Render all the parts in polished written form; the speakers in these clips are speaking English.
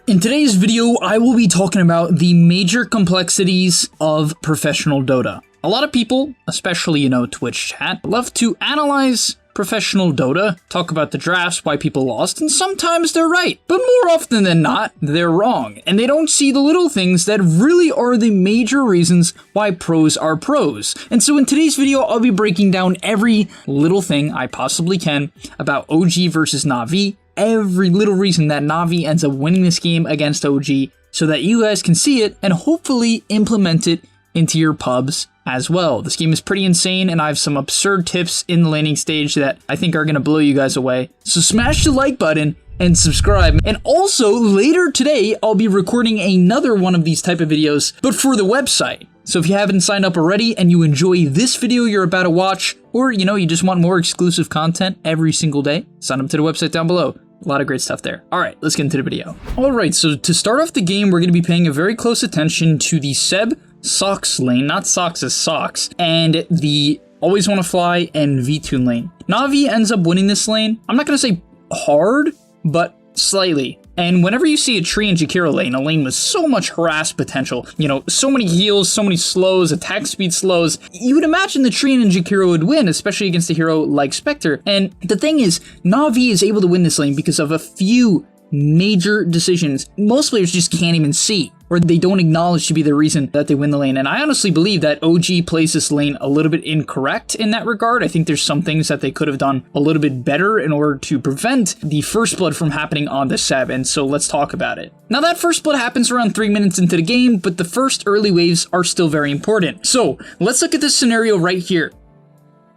In today's video, I will be talking about the major complexities of professional Dota. A lot of people, especially, Twitch chat, love to analyze professional Dota, talk about the drafts, why people lost, and sometimes they're right. But more often than not, they're wrong. And they don't see the little things that really are the major reasons why pros are pros. And so in today's video, I'll be breaking down every little thing I possibly can about OG versus NAVI, every little reason that NAVI ends up winning this game against OG, so that you guys can see it and hopefully implement it into your pubs as well. This game is pretty insane, and I have some absurd tips in the laning stage that I think are going to blow you guys away. So smash the like button and subscribe. And also, later today, I'll be recording another one of these type of videos, but for the website. So if you haven't signed up already and you enjoy this video you're about to watch, or you just want more exclusive content every single day, sign up to the website down below. A lot of great stuff there. All right, let's get into the video. All right, so to start off the game, we're going to be paying a very close attention to the Seb Sox lane, not Sox as Sox, and the Always Wanna Fly and V-Tune lane. Navi ends up winning this lane. I'm not going to say hard, but slightly. And whenever you see a Tree and Jakiro lane, a lane with so much harass potential, so many heals, so many slows, attack speed slows, you would imagine the Tree and Jakiro would win, especially against a hero like Spectre. And the thing is, Navi is able to win this lane because of a few major decisions most players just can't even see, or they don't acknowledge to be the reason that they win the lane. And I honestly believe that OG plays this lane a little bit incorrect in that regard. I think there's some things that they could have done a little bit better in order to prevent the first blood from happening on the Seb, and so let's talk about it. Now that first blood happens around 3 minutes into the game, but the first early waves are still very important. So let's look at this scenario right here.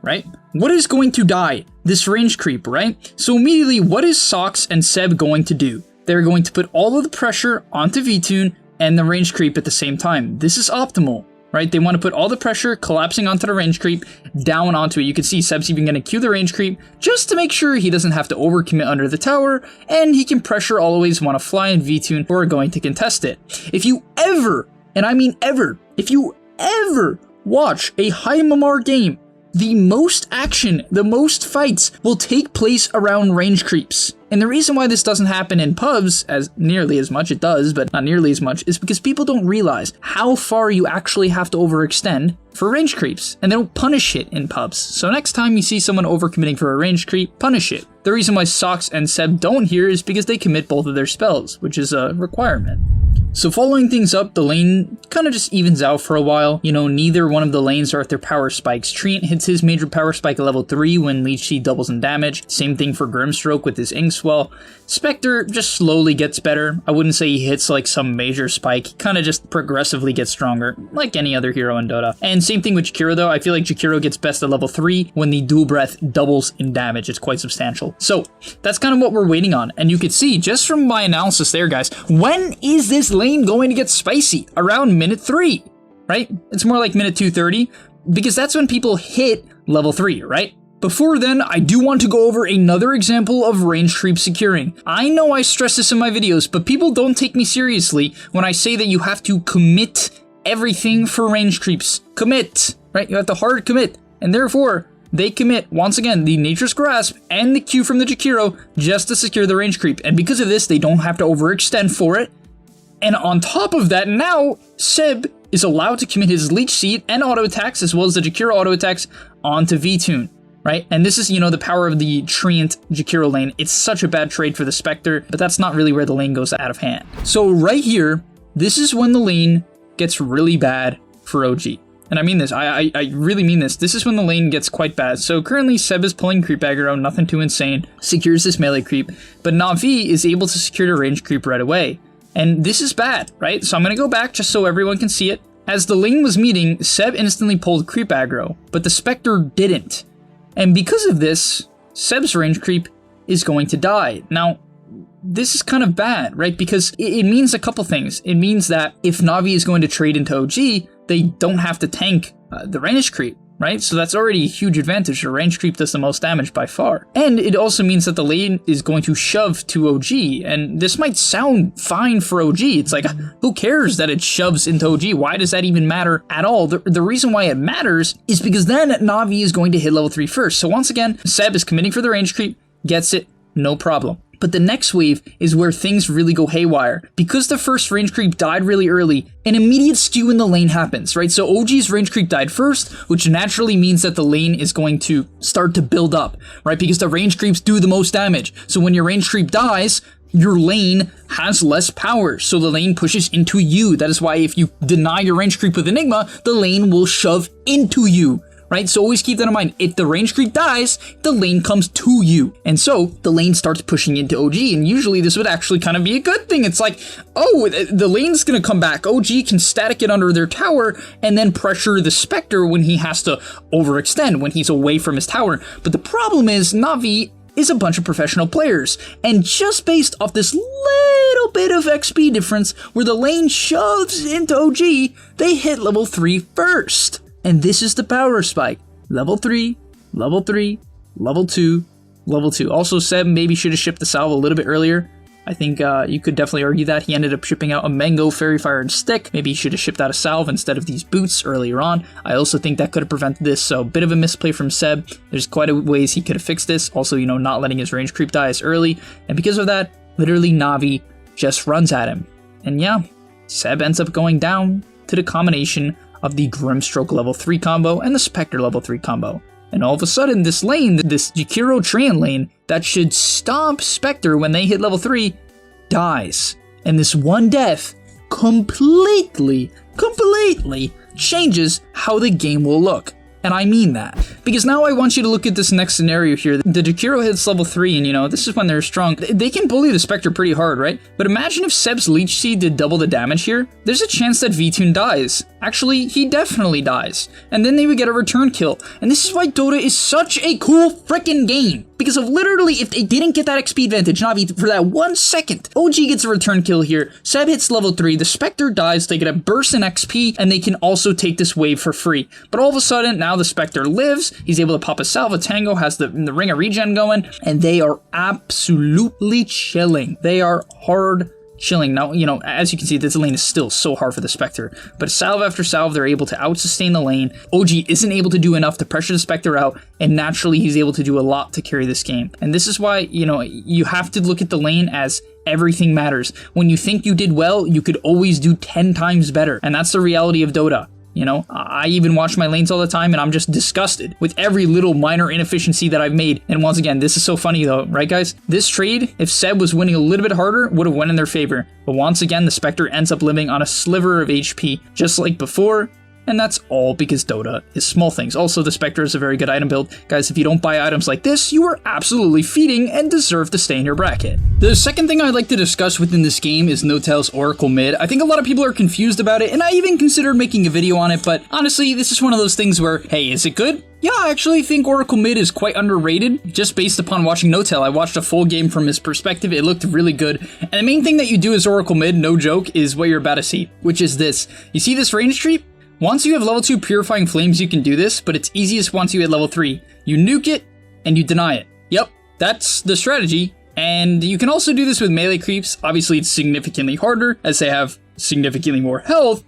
Right? What is going to die? This range creep, right? So immediately, what is Sox and Seb going to do? They're going to put all of the pressure onto V-Tune and the range creep at the same time. This is optimal, right? They want to put all the pressure collapsing onto the range creep down onto it. You can see Seb's even going to queue the range creep just to make sure he doesn't have to overcommit under the tower, and he can pressure Always Wanna Fly and V-Tune who are going to contest it. If you ever, and I mean ever, if you ever watch a high MMR game, the most action, the most fights will take place around range creeps. And the reason why this doesn't happen in pubs as nearly as much, it does, but not nearly as much, is because people don't realize how far you actually have to overextend for range creeps, and they don't punish it in pubs. So next time you see someone overcommitting for a range creep, punish it. The reason why Sox and Seb don't here is because they commit both of their spells, which is a requirement. So following things up, the lane kind of just evens out for a while. Neither one of the lanes are at their power spikes. Treant hits his major power spike at level 3 when Leech Seed doubles in damage. Same thing for Grimstroke with his Inkswell. Spectre just slowly gets better. I wouldn't say he hits like some major spike. He kind of just progressively gets stronger, like any other hero in Dota. And same thing with Jakiro though. I feel like Jakiro gets best at level 3 when the Dual Breath doubles in damage. It's quite substantial. So that's kind of what we're waiting on. And you can see just from my analysis there, guys, when is this lane going to get spicy? Around minute 3, right? It's more like minute 2:30, because that's when people hit level 3, right? Before then, I do want to go over another example of range creep securing. I know I stress this in my videos, but people don't take me seriously when I say that you have to commit everything for range creeps. Commit, right? You have to hard commit, and therefore, they commit, once again, the Nature's Grasp and the Q from the Jakiro just to secure the range creep. And because of this, they don't have to overextend for it. And on top of that, now, Seb is allowed to commit his Leech Seed and auto attacks, as well as the Jakiro auto attacks, onto V-Tune, right? And this is, the power of the Treant Jakiro lane. It's such a bad trade for the Spectre, but that's not really where the lane goes out of hand. So right here, this is when the lane gets really bad for OG. And I mean this, I really mean this. This is when the lane gets quite bad. So currently Seb is pulling creep aggro, nothing too insane, secures this melee creep, but Navi is able to secure the range creep right away. And this is bad, right? So I'm going to go back just so everyone can see it. As the lane was meeting, Seb instantly pulled creep aggro, but the Spectre didn't. And because of this, Seb's range creep is going to die. Now, this is kind of bad, right? Because it means a couple things. It means that if Navi is going to trade into OG, they don't have to tank the range creep, right? So that's already a huge advantage. The range creep does the most damage by far. And it also means that the lane is going to shove to OG. And this might sound fine for OG. It's like, who cares that it shoves into OG? Why does that even matter at all? The reason why it matters is because then Navi is going to hit level 3 first. So once again, Seb is committing for the range creep, gets it, no problem. But the next wave is where things really go haywire. Because the first range creep died really early, an immediate skew in the lane happens, right? So OG's range creep died first, which naturally means that the lane is going to start to build up, right? Because the range creeps do the most damage. So when your range creep dies, your lane has less power, so the lane pushes into you. That is why if you deny your range creep with Enigma, the lane will shove into you. Right? So always keep that in mind. If the range creep dies, the lane comes to you. And so the lane starts pushing into OG, and usually this would actually kind of be a good thing. It's like, oh, the lane's gonna come back. OG can static it under their tower and then pressure the Spectre when he has to overextend, when he's away from his tower. But the problem is NAVI is a bunch of professional players, and just based off this little bit of XP difference where the lane shoves into OG, they hit level 3 first. And this is the power spike. Level 3, level 3, level 2, level 2. Also, Seb maybe should have shipped the salve a little bit earlier. I think you could definitely argue that. He ended up shipping out a Mango, Fairy Fire, and Stick. Maybe he should have shipped out a salve instead of these boots earlier on. I also think that could have prevented this, so a bit of a misplay from Seb. There's quite a ways he could have fixed this. Also, you know, not letting his range creep die as early. And because of that, literally NAVI just runs at him. And yeah, Seb ends up going down to the combination of the Grimstroke level 3 combo and the Spectre level 3 combo. And all of a sudden, this lane, this Jakiro Trian lane, that should stop Spectre when they hit level 3, dies. And this one death completely changes how the game will look. And I mean that. Because now I want you to look at this next scenario here. The Jakiro hits level 3, and you know, this is when they're strong. They can bully the Spectre pretty hard, right? But imagine if Seb's Leech Seed did double the damage here. There's a chance that VTune dies. Actually, he definitely dies. And then they would get a return kill. And this is why Dota is such a cool freaking game. Because of literally, if they didn't get that XP advantage, Navi, for that 1 second, OG gets a return kill here, Seb hits level 3, the Spectre dies, they get a burst in XP, and they can also take this wave for free. But all of a sudden, now the Spectre lives, he's able to pop a salve, Tango has the ring of regen going, and they are absolutely chilling. They are hard chilling. Now, you know, as you can see, this lane is still so hard for the Spectre, but salve after salve, they're able to out-sustain the lane. OG isn't able to do enough to pressure the Spectre out, and naturally, he's able to do a lot to carry this game. And this is why, you know, you have to look at the lane as everything matters. When you think you did well, you could always do 10 times better, and that's the reality of Dota. You know, I even watch my lanes all the time, and I'm just disgusted with every little minor inefficiency that I've made. And once again, this is so funny though, right guys? This trade, if Seb was winning a little bit harder, would have went in their favor. But once again, the Spectre ends up living on a sliver of HP, just like before. And that's all because Dota is small things. Also, the Spectre is a very good item build. Guys, if you don't buy items like this, you are absolutely feeding and deserve to stay in your bracket. The second thing I'd like to discuss within this game is N0tail's Oracle mid. I think a lot of people are confused about it, and I even considered making a video on it, but honestly, this is one of those things where, hey, is it good? Yeah, I actually think Oracle mid is quite underrated, just based upon watching N0tail. I watched a full game from his perspective, it looked really good. And the main thing that you do as Oracle mid, no joke, is what you're about to see, which is this. You see this range creep? Once you have level 2 Purifying Flames, you can do this, but it's easiest once you hit level 3. You nuke it, and you deny it. Yep, that's the strategy. And you can also do this with melee creeps. Obviously, it's significantly harder, as they have significantly more health,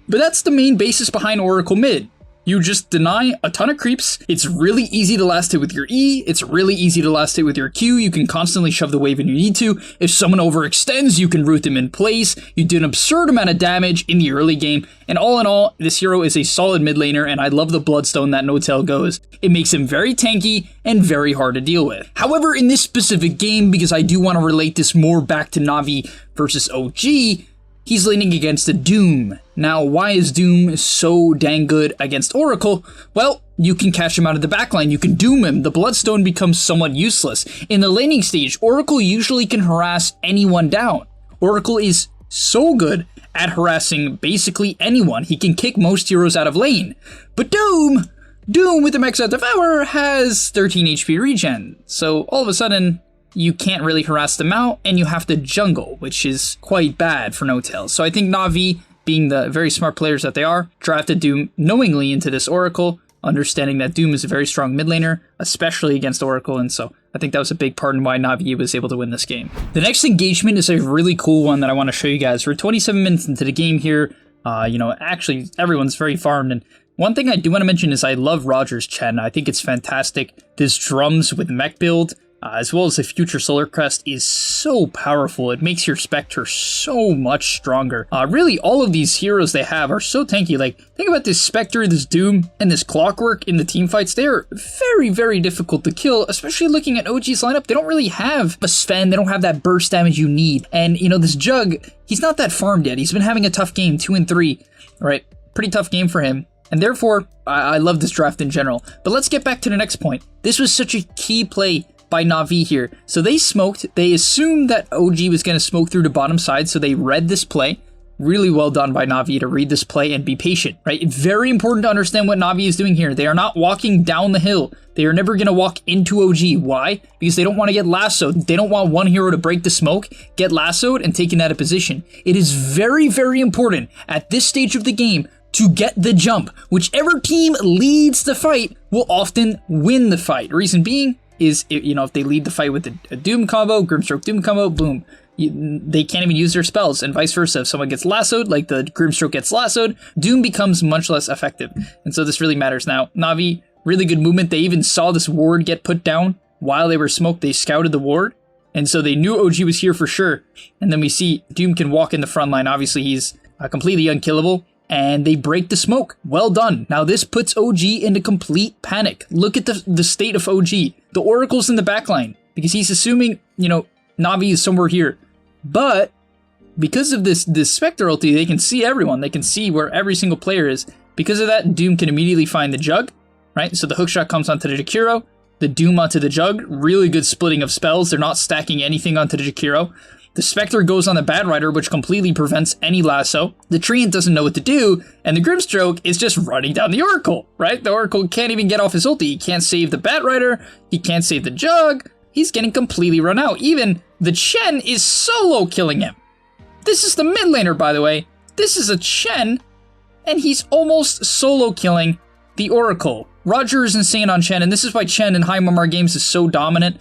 but that's the main basis behind Oracle mid. You just deny a ton of creeps. It's really easy to last hit with your E. It's really easy to last hit with your Q. You can constantly shove the wave when you need to. If someone overextends, you can root them in place. You do an absurd amount of damage in the early game. And all in all, this hero is a solid mid laner, and I love the Bloodstone that N0tail goes. It makes him very tanky and very hard to deal with. However, in this specific game, because I do want to relate this more back to Navi versus OG, he's laning against a Doom. Now, why is Doom so dang good against Oracle? Well, you can catch him out of the backline, you can Doom him, the Bloodstone becomes somewhat useless. In the laning stage, Oracle usually can harass anyone down. Oracle is so good at harassing basically anyone, he can kick most heroes out of lane. But Doom with the Max Out Devour has 13 HP regen, so all of a sudden, you can't really harass them out, and you have to jungle, which is quite bad for N0tail. So I think Navi, being the very smart players that they are, drafted Doom knowingly into this Oracle, understanding that Doom is a very strong mid laner, especially against Oracle, and so I think that was a big part in why Navi was able to win this game. The next engagement is a really cool one that I want to show you guys. We're 27 minutes into the game here. You know, actually, everyone's very farmed, and one thing I do want to mention is I love Roger's Chen. I think it's fantastic. This drums with mech build as well as the Future Solar Crest, is so powerful. It makes your Spectre so much stronger. Really, all of these heroes they have are so tanky. Like, think about this Spectre, this Doom, and this Clockwork in the team fights. They are very, very difficult to kill, especially looking at OG's lineup. They don't really have a Sven. They don't have that burst damage you need. And, you know, this Jug, he's not that farmed yet. He's been having a tough game, 2 and 3, right? Pretty tough game for him. And therefore, I love this draft in general. But let's get back to the next point. This was such a key play by NAVI here. So they smoked. They assumed that OG was going to smoke through the bottom side, so they read this play. Really well done by NAVI to read this play and be patient, right? It's very important to understand what NAVI is doing here. They are not walking down the hill. They are never going to walk into OG. Why? Because they don't want to get lassoed. They don't want one hero to break the smoke, get lassoed, and taken out of position. It is very, very important at this stage of the game to get the jump. Whichever team leads the fight will often win the fight. Reason being is, you know, if they lead the fight with a Doom combo, Grimstroke Doom combo, boom. They can't even use their spells, and vice versa. If someone gets lassoed, like the Grimstroke gets lassoed, Doom becomes much less effective. And so this really matters. Now, NAVI, really good movement. They even saw this ward get put down while they were smoked. They scouted the ward, and so they knew OG was here for sure. And then we see Doom can walk in the front line. Obviously, he's completely unkillable. And they break the smoke. Well done. Now this puts OG into complete panic. Look at the state of OG. The Oracle's in the backline because he's assuming, you know, NAVI is somewhere here. But because of this Spectre ulti, they can see everyone. They can see where every single player is. Because of that, Doom can immediately find the Jug, right? So the hookshot comes onto the Jakiro, the Doom onto the Jug. Really good splitting of spells. They're not stacking anything onto the Jakiro. The Spectre goes on the Bad Rider, which completely prevents any lasso. The Treant doesn't know what to do, and the Grimstroke is just running down the Oracle, right? The Oracle can't even get off his ulti. He can't save the Bad Rider. He can't save the Jug. He's getting completely run out. Even the Chen is solo killing him. This is the mid laner, by the way. This is a Chen, and he's almost solo killing the Oracle. Roger is insane on Chen, and this is why Chen in high MMR games is so dominant.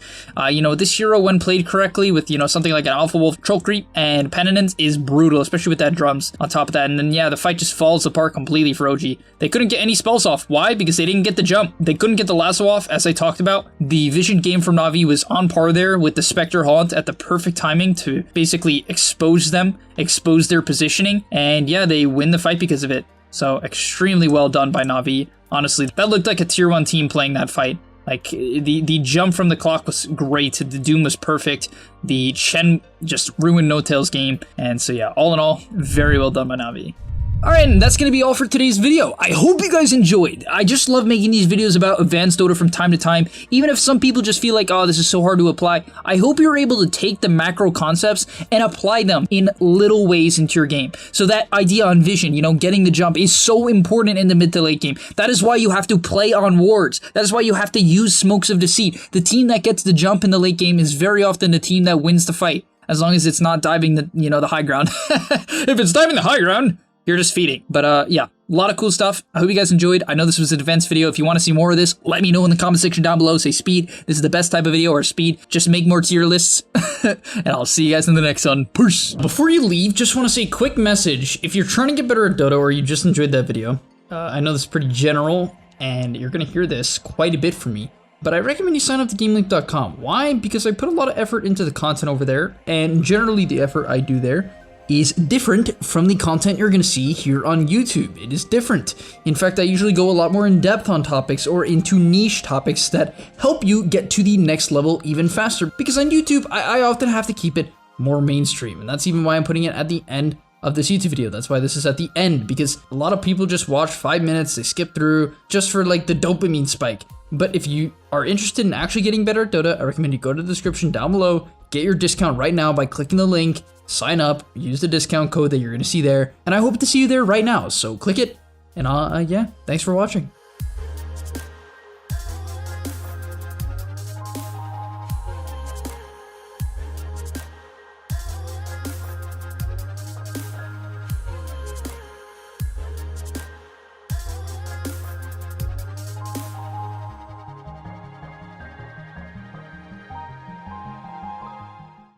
You know, this hero, when played correctly with, you know, something like an Alpha Wolf, Troll Creep, and Penitence, is brutal, especially with that drums on top of that. And then, yeah, the fight just falls apart completely for OG. They couldn't get any spells off. Why? Because they didn't get the jump. They couldn't get the lasso off, as I talked about. The vision game from NAVI was on par there with the Spectre Haunt at the perfect timing to basically expose them, expose their positioning, and yeah, they win the fight because of it. So extremely well done by NAVI. Honestly, that looked like a tier 1 team playing that fight. Like, the jump from the clock was great. The Doom was perfect. The Chen just ruined No-Tail's game. And so yeah, all in all, very well done by NAVI. Alright, and that's going to be all for today's video. I hope you guys enjoyed. I just love making these videos about advanced Dota from time to time, even if some people just feel like, oh, this is so hard to apply. I hope you're able to take the macro concepts and apply them in little ways into your game. So that idea on vision, you know, getting the jump is so important in the mid to late game. That is why you have to play on wards. That is why you have to use smokes of deceit. The team that gets the jump in the late game is very often the team that wins the fight, as long as it's not diving the, you know, the high ground. If it's diving the high ground, you're just feeding. But yeah, a lot of cool stuff. I hope you guys enjoyed. I know this was an advanced video. If you want to see more of this, let me know in the comment section down below. Say speed. This is the best type of video, or speed. Just make more tier lists. And I'll see you guys in the next one. Peace. Before you leave, just want to say a quick message. If you're trying to get better at Dota, or you just enjoyed that video, I know this is pretty general, and you're going to hear this quite a bit from me. But I recommend you sign up to GameLeap.com. Why? Because I put a lot of effort into the content over there, and generally the effort I do there is different from the content you're going to see here on YouTube. It is different. In fact, I usually go a lot more in depth on topics, or into niche topics that help you get to the next level even faster. Because on YouTube, I often have to keep it more mainstream, and that's even why I'm putting it at the end of this YouTube video. That's why this is at the end, because a lot of people just watch 5 minutes, they skip through just for like the dopamine spike. But if you are interested in actually getting better at Dota, I recommend you go to the description down below, get your discount right now by clicking the link, sign up, use the discount code that you're going to see there, and I hope to see you there right now. So click it, and yeah, thanks for watching.